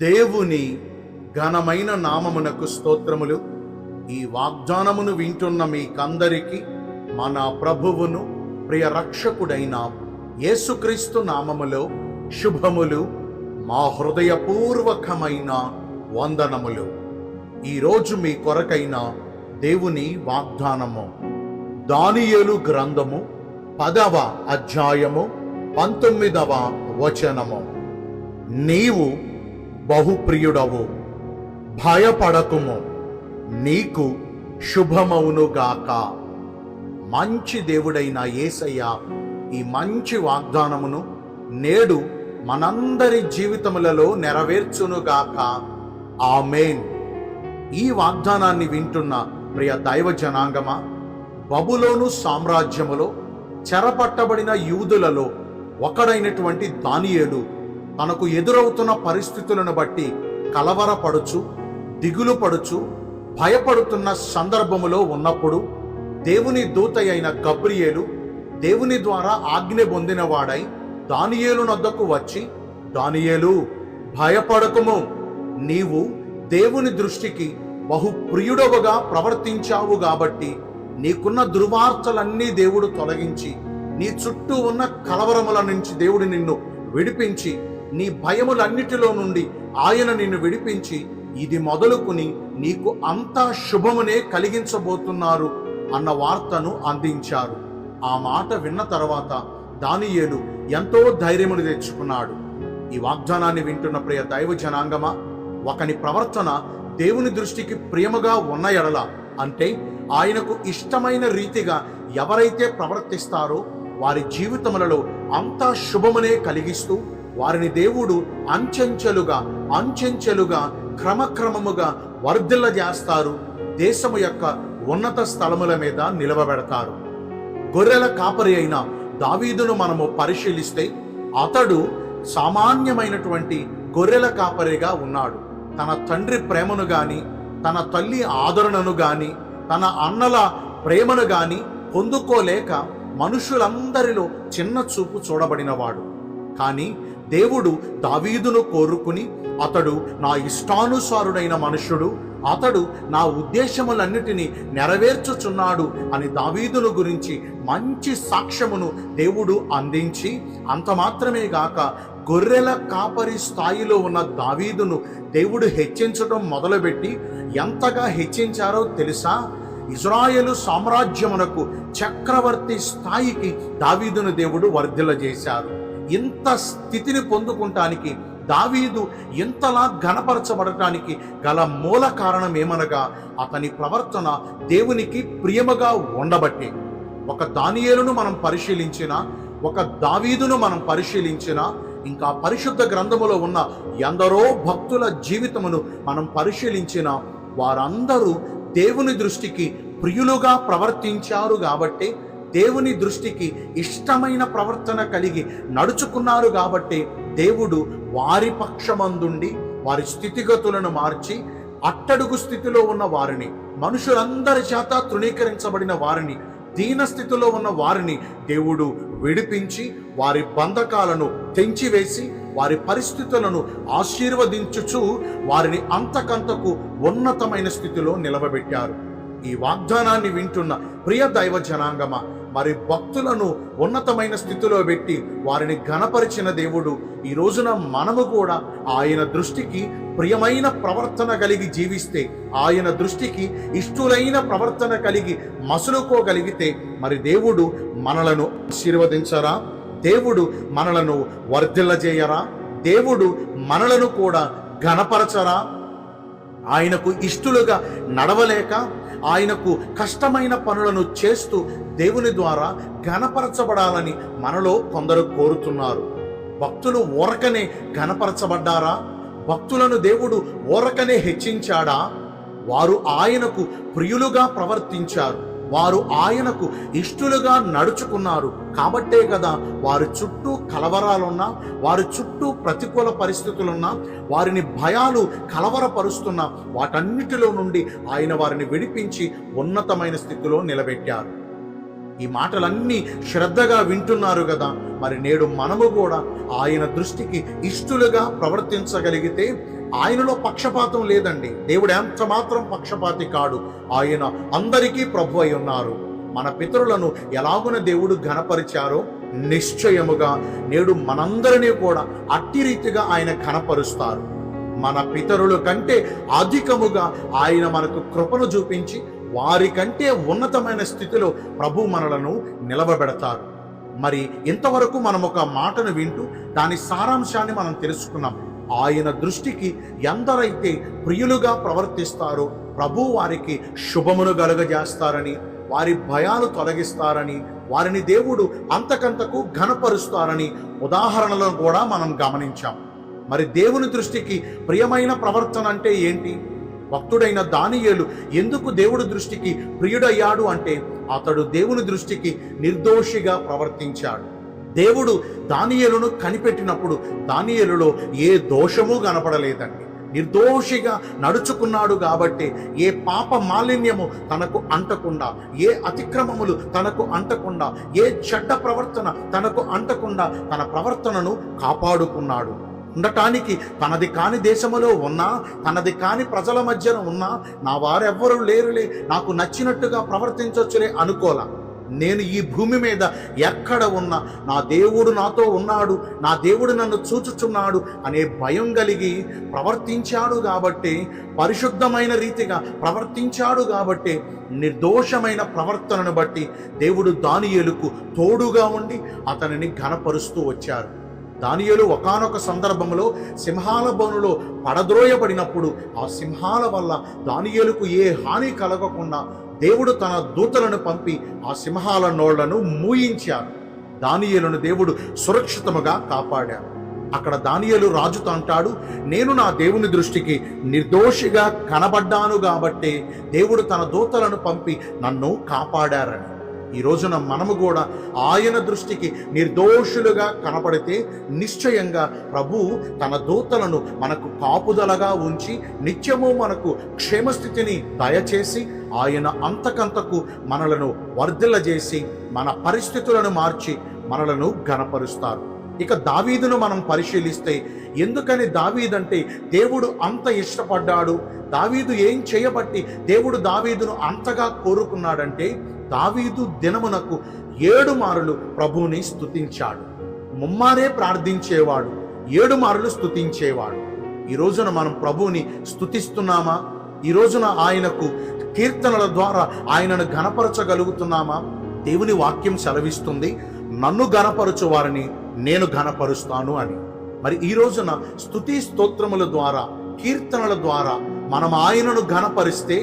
దేవుని ఘనమైన నామమునకు స్తోత్రములు. ఈ వాగ్దానమును వింటున్న మీకందరికీ మన ప్రభువును ప్రియ రక్షకుడైన యేసుక్రీస్తు నామములో శుభములు, మా హృదయపూర్వకమైన వందనములు. ఈరోజు మీ కొరకైన దేవుని వాగ్దానము దానియేలు గ్రంథము 10వ అధ్యాయము 19వ వచనము. నీవు బహుప్రియుడవు, భయపడకుము, నీకు శుభమవునుగాక. మంచి దేవుడైన యేసయ్య ఈ మంచి వాగ్దానమును నేడు మనందరి జీవితములలో నెరవేర్చునుగాక. ఆమేన్. ఈ వాగ్దానాన్ని వింటున్న ప్రియ దైవ జనాంగమా, బబులోను సామ్రాజ్యములో చెరపట్టబడిన యూదులలో ఒకడైనటువంటి దానియేలు తనకు ఎదురవుతున్న పరిస్థితులను బట్టి కలవరపడుచు, దిగులు పడుచు, భయపడుతున్న సందర్భములో ఉన్నప్పుడు దేవుని దూత అయిన గబ్రియేలు దేవుని ద్వారా ఆజ్ఞ పొందినవాడై దానియేలు నొద్దకు వచ్చి, దానియేలు, భయపడకుము, నీవు దేవుని దృష్టికి బహు ప్రియుడవుగా ప్రవర్తించావు కాబట్టి నీకున్న దుర్వార్తలన్నీ దేవుడు తొలగించి, నీ చుట్టూ ఉన్న కలవరముల నుంచి దేవుడు నిన్ను విడిపించి, నీ భయములన్నిటిలో నుండి ఆయన నిన్ను విడిపించి, ఇది మొదలుకుని నీకు అంతా శుభమునే కలిగించబోతున్నారు అన్న వార్తను అందించారు. ఆ మాట విన్న తర్వాత దానియేలు ఎంతో ధైర్యమును తెచ్చుకున్నాడు. ఈ వాగ్దానాన్ని వింటున్న ప్రియ దైవ జనాంగమా, ఒకని ప్రవర్తన దేవుని దృష్టికి ప్రియముగా ఉన్న ఎడల, అంటే ఆయనకు ఇష్టమైన రీతిగా ఎవరైతే ప్రవర్తిస్తారో వారి జీవితములలో అంతా శుభమునే కలిగిస్తూ వారిని దేవుడు అంచెంచెలుగా క్రమక్రమముగా వర్ధిల్ల చేస్తారు. దేశము యొక్క ఉన్నత స్థలముల మీద నిలవబెడతారు. గొర్రెల కాపరి అయిన దావీదును మనము పరిశీలిస్తే అతడు సామాన్యమైనటువంటి గొర్రెల కాపరిగా ఉన్నాడు. తన తండ్రి ప్రేమను గాని, తన తల్లి ఆదరణను గాని, తన అన్నల ప్రేమను గాని పొందుకోలేక మనుషులందరిలో చిన్న చూపు చూడబడినవాడు. కానీ దేవుడు దావీదును కోరుకుని, అతడు నా ఇష్టానుసారుడైన మనుషుడు, అతడు నా ఉద్దేశములన్నిటినీ నెరవేర్చుచున్నాడు అని దావీదును గురించి మంచి సాక్ష్యమును దేవుడు అందించి, అంత మాత్రమే గాక గొర్రెల కాపరి స్థాయిలో ఉన్న దావీదును దేవుడు హెచ్చించడం మొదలుపెట్టి ఎంతగా హెచ్చించారో తెలుసా? ఇజ్రాయేలు సామ్రాజ్యమునకు చక్రవర్తి స్థాయికి దావీదును దేవుడు వర్ధిల్లజేశారు. ఇంత స్థితిని పొందుకుంటానికి, దావీదు ఇంతలా ఘనపరచబడటానికి గల మూల కారణం ఏమనగా అతని ప్రవర్తన దేవునికి ప్రియముగా ఉండబట్టి. ఒక దానియేలును మనం పరిశీలించినా, ఒక దావీదును మనం పరిశీలించినా, ఇంకా పరిశుద్ధ గ్రంథములో ఉన్న ఎందరో భక్తుల జీవితమును మనం పరిశీలించినా, వారందరూ దేవుని దృష్టికి ప్రియులుగా ప్రవర్తించారు కాబట్టి, దేవుని దృష్టికి ఇష్టమైన ప్రవర్తన కలిగి నడుచుకున్నారు కాబట్టి దేవుడు వారి పక్షమందుండి వారి స్థితిగతులను మార్చి, అట్టడుగు స్థితిలో ఉన్న వారిని, మనుషులందరి చేత తృణీకరించబడిన వారిని, దీన స్థితిలో ఉన్న వారిని దేవుడు విడిపించి వారి బంధకాలను తెంచివేసి వారి పరిస్థితులను ఆశీర్వదించుచు వారిని అంతకంతకు ఉన్నతమైన స్థితిలో నిలవబెట్టారు. ఈ వాగ్దానాన్ని వింటున్న ప్రియ దైవ జనాంగమా, మరి భక్తులను ఉన్నతమైన స్థితిలో పెట్టి వారిని ఘనపరిచిన దేవుడు ఈ రోజున మనము కూడా ఆయన దృష్టికి ప్రియమైన ప్రవర్తన కలిగి జీవిస్తే, ఆయన దృష్టికి ఇష్టులైన ప్రవర్తన కలిగి మసులుకోగలిగితే, మరి దేవుడు మనలను ఆశీర్వదించరా? దేవుడు మనలను వర్ధిల్లజేయరా? దేవుడు మనలను కూడా ఘనపరచరా? ఆయనకు ఇష్టలుగా నడవలేక, ఆయనకు కష్టమైన పనులను చేస్తూ దేవుని ద్వారా ఘనపరచబడాలని మనలో కొందరు కోరుతున్నారు. భక్తులు ఊరకనే ఘనపరచబడ్డారా? భక్తులను దేవుడు ఊరకనే హెచ్చించాడా? వారు ఆయనకు ప్రియులుగా ప్రవర్తించారు, వారు ఆయనకు ఇష్టలుగా నడుచుకున్నారు కాబట్టే కదా వారి చుట్టూ కలవరాలున్నా, వారి చుట్టూ ప్రతికూల పరిస్థితులున్నా, వారిని భయాలు కలవరపరుస్తున్నా వాటన్నిటిలో నుండి ఆయన వారిని విడిపించి ఉన్నతమైన స్థితిలో నిలబెట్టారు. ఈ మాటలన్నీ శ్రద్ధగా వింటున్నారు కదా. మరి నేడు మనము కూడా ఆయన దృష్టికి ఇష్టలుగా ప్రవర్తించగలిగితే ఆయనలో పక్షపాతం లేదండి. దేవుడు ఎంత మాత్రం పక్షపాతి కాడు. ఆయన అందరికీ ప్రభు అయి ఉన్నారు. మన పితరులను ఎలాగున దేవుడు ఘనపరిచారో నిశ్చయముగా నేడు మనందరినీ కూడా అట్టి రీతిగా ఆయన ఘనపరుస్తారు. మన పితరుల కంటే అధికముగా ఆయన మనకు కృపను చూపించి వారి కంటే ఉన్నతమైన స్థితిలో ప్రభు మనలను నిలవబెడతారు. మరి ఇంతవరకు మనం ఒక మాటను వింటూ దాని సారాంశాన్ని మనం తెలుసుకున్నాం. ఆయన దృష్టికి ఎందరైతే ప్రియులుగా ప్రవర్తిస్తారో ప్రభు వారికి శుభమును కలుగజేస్తారని, వారి భయాలు తొలగిస్తారని, వారిని దేవుడు అంతకంతకు ఘనపరుస్తారని ఉదాహరణలను కూడా మనం గమనించాం. మరి దేవుని దృష్టికి ప్రియమైన ప్రవర్తన అంటే ఏంటి? భక్తుడైన దానియేలు ఎందుకు దేవుడి దృష్టికి ప్రియుడయ్యాడు అంటే అతడు దేవుని దృష్టికి నిర్దోషిగా ప్రవర్తించాడు. దేవుడు దానియేలును కనిపెట్టినప్పుడు దానియేలులో ఏ దోషము కనపడలేదండి. నిర్దోషిగా నడుచుకున్నాడు కాబట్టి ఏ పాప మాలిన్యము తనకు అంటకుండా, ఏ అతిక్రమములు తనకు అంటకుండా, ఏ చెడ్డ ప్రవర్తన తనకు అంటకుండా తన ప్రవర్తనను కాపాడుకున్నాడు. ఉండటానికి తనది కాని దేశములో ఉన్నా, తనది కాని ప్రజల మధ్యన ఉన్నా, నా వారెవ్వరూ లేరులే, నాకు నచ్చినట్టుగా ప్రవర్తించవచ్చులే అనుకోలా. నేను ఈ భూమి మీద ఎక్కడ ఉన్నా నా దేవుడు నాతో ఉన్నాడు, నా దేవుడు నన్ను చూచుచున్నాడు అనే భయం కలిగి ప్రవర్తించాడు కాబట్టి, పరిశుద్ధమైన రీతిగా ప్రవర్తించాడు కాబట్టి, నిర్దోషమైన ప్రవర్తనను బట్టి దేవుడు దానియేలుకు తోడుగా ఉండి అతనిని ఘనపరుస్తూ వచ్చారు. దానియేలు ఒకానొక సందర్భంలో సింహాల బోనులో పడద్రోయబడినప్పుడు ఆ సింహాల వల్ల దానియేలుకు ఏ హాని కలగకుండా దేవుడు తన దూతలను పంపి ఆ సింహాల నోళ్లను మూయించారు. దానియేలును దేవుడు సురక్షితముగా కాపాడారు. అక్కడ దానియేలు రాజుతో అంటాడు, నేను నా దేవుని దృష్టికి నిర్దోషిగా కనబడ్డాను కాబట్టి దేవుడు తన దూతలను పంపి నన్ను కాపాడారని. ఈ రోజున మనము కూడా ఆయన దృష్టికి నిర్దోషులుగా కనపడితే నిశ్చయంగా ప్రభు తన దూతలను మనకు కాపుదలగా ఉంచి నిత్యము మనకు క్షేమస్థితిని దయచేసి ఆయన అంతకంతకు మనలను వర్ధిల్లజేసి మన పరిస్థితులను మార్చి మనలను ఘనపరుస్తారు. ఇక దావీదును మనం పరిశీలిస్తే ఎందుకని దావీదంటే దేవుడు అంత ఇష్టపడ్డాడు, దావీదు ఏం చేయబట్టి దేవుడు దావీదును అంతగా కోరుకున్నాడంటే దావీదు దినమునకు 7 మారులు ప్రభువుని స్తుతించాడు. ముమ్మారే ప్రార్థించేవాడు, 7 మారులు స్తుతించేవాడు. ఈ రోజున మనం ప్రభువుని స్తుతిస్తున్నామా? ఈ రోజున ఆయనకు కీర్తనల ద్వారా ఆయనను ఘనపరచగలుగుతున్నామా? దేవుని వాక్యం సెలవిస్తుంది, నన్ను ఘనపరచు వారిని నేను ఘనపరుస్తాను అని. మరి ఈ రోజున స్తుతి స్తోత్రముల ద్వారా, కీర్తనల ద్వారా మనం ఆయనను ఘనపరిస్తే,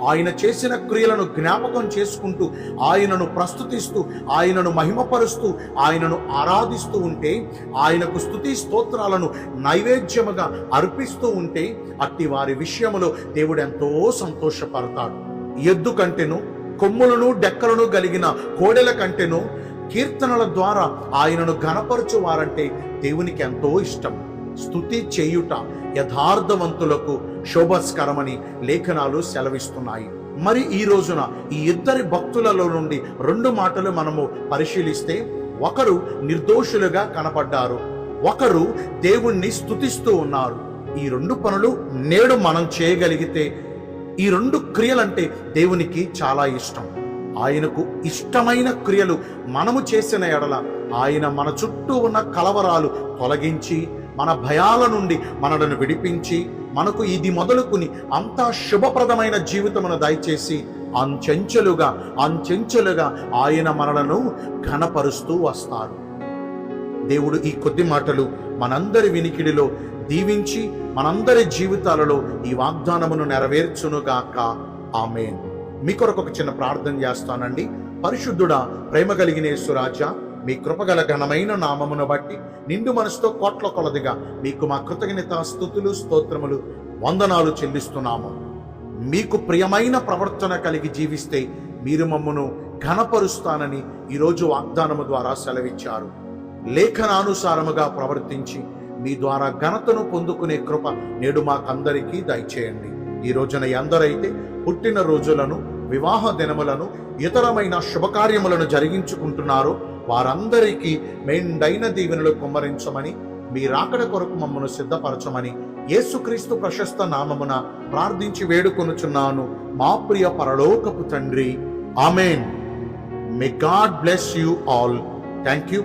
ఆయన చేసిన క్రియలను జ్ఞాపకం చేసుకుంటూ, ఆయనను ప్రస్తుతిస్తూ, ఆయనను మహిమపరుస్తూ, ఆయనను ఆరాధిస్తూ ఉంటే, ఆయనకు స్తుతి స్తోత్రాలను నైవేద్యముగా అర్పిస్తూ ఉంటే అట్టి వారి విషయములో దేవుడు ఎంతో సంతోషపడతాడు. ఎద్దు కంటెను, కొమ్ములను డెక్కలను కలిగిన కోడెల కంటెను కీర్తనల ద్వారా ఆయనను ఘనపరచు వారంటే దేవునికి ఎంతో ఇష్టం. స్తుతి చేయుట యథార్థవంతులకు శోభస్కరమని లేఖనాలు సెలవిస్తున్నాయి. మరి ఈ రోజున ఈ ఇద్దరి భక్తులలో నుండి 2 మాటలు మనము పరిశీలిస్తే, ఒకరు నిర్దోషులుగా కనపడ్డారు, ఒకరు దేవుణ్ణి స్తుతిస్తూ ఉన్నారు. ఈ 2 పనులు నేడు మనం చేయగలిగితే, ఈ 2 క్రియలంటే దేవునికి చాలా ఇష్టం. ఆయనకు ఇష్టమైన క్రియలు మనము చేసిన ఎడల ఆయన మన చుట్టూ ఉన్న కలవరాలు తొలగించి, మన భయాల నుండి మనలను విడిపించి, మనకు ఇది మొదలుకుని అంతా శుభప్రదమైన జీవితమును దయచేసి అంచెంచెలుగా ఆయన మనలను ఘనపరుస్తూ వస్తారు. దేవుడు ఈ కొద్ది మాటలు మనందరి వినికిడిలో దీవించి మనందరి జీవితాలలో ఈ వాగ్దానమును నెరవేర్చునుగాక. ఆమేన్. మీ కొరకు ఒక చిన్న ప్రార్థన చేస్తానండి. పరిశుద్ధుడా, ప్రేమ కలిగిన యేసురాజా, మీ కృపగల ఘనమైన నామమును బట్టి నిండు మనసుతో కోట్ల కొలదిగా మీకు మా కృతజ్ఞత స్తుతులు స్తోత్రములు వందనాలు చెల్లిస్తున్నాము. మీకు ప్రియమైన ప్రవర్తన కలిగి జీవిస్తే మీరు మమ్మను ఘనపరుస్తానని ఈరోజు వాగ్దానము ద్వారా సెలవిచ్చారు. లేఖనానుసారముగా ప్రవర్తించి మీ ద్వారా ఘనతను పొందుకునే కృప నేడు మాకందరికీ దయచేయండి. ఈ రోజున ఎందరైతే పుట్టిన రోజులను, వివాహ దినములను, ఇతరమైన శుభకార్యములను జరిగించుకుంటున్నారో వారందరికీ మెండైన దీవెనలు కుమ్మరించమని, మీ రాకడ కొరకు మమ్మను సిద్ధపరచమని యేసుక్రీస్తు ప్రశస్త నామమున ప్రార్థించి వేడుకొనుచున్నాను మా ప్రియ పరలోకపు తండ్రి. ఆమేన్. May God bless you all. Thank you.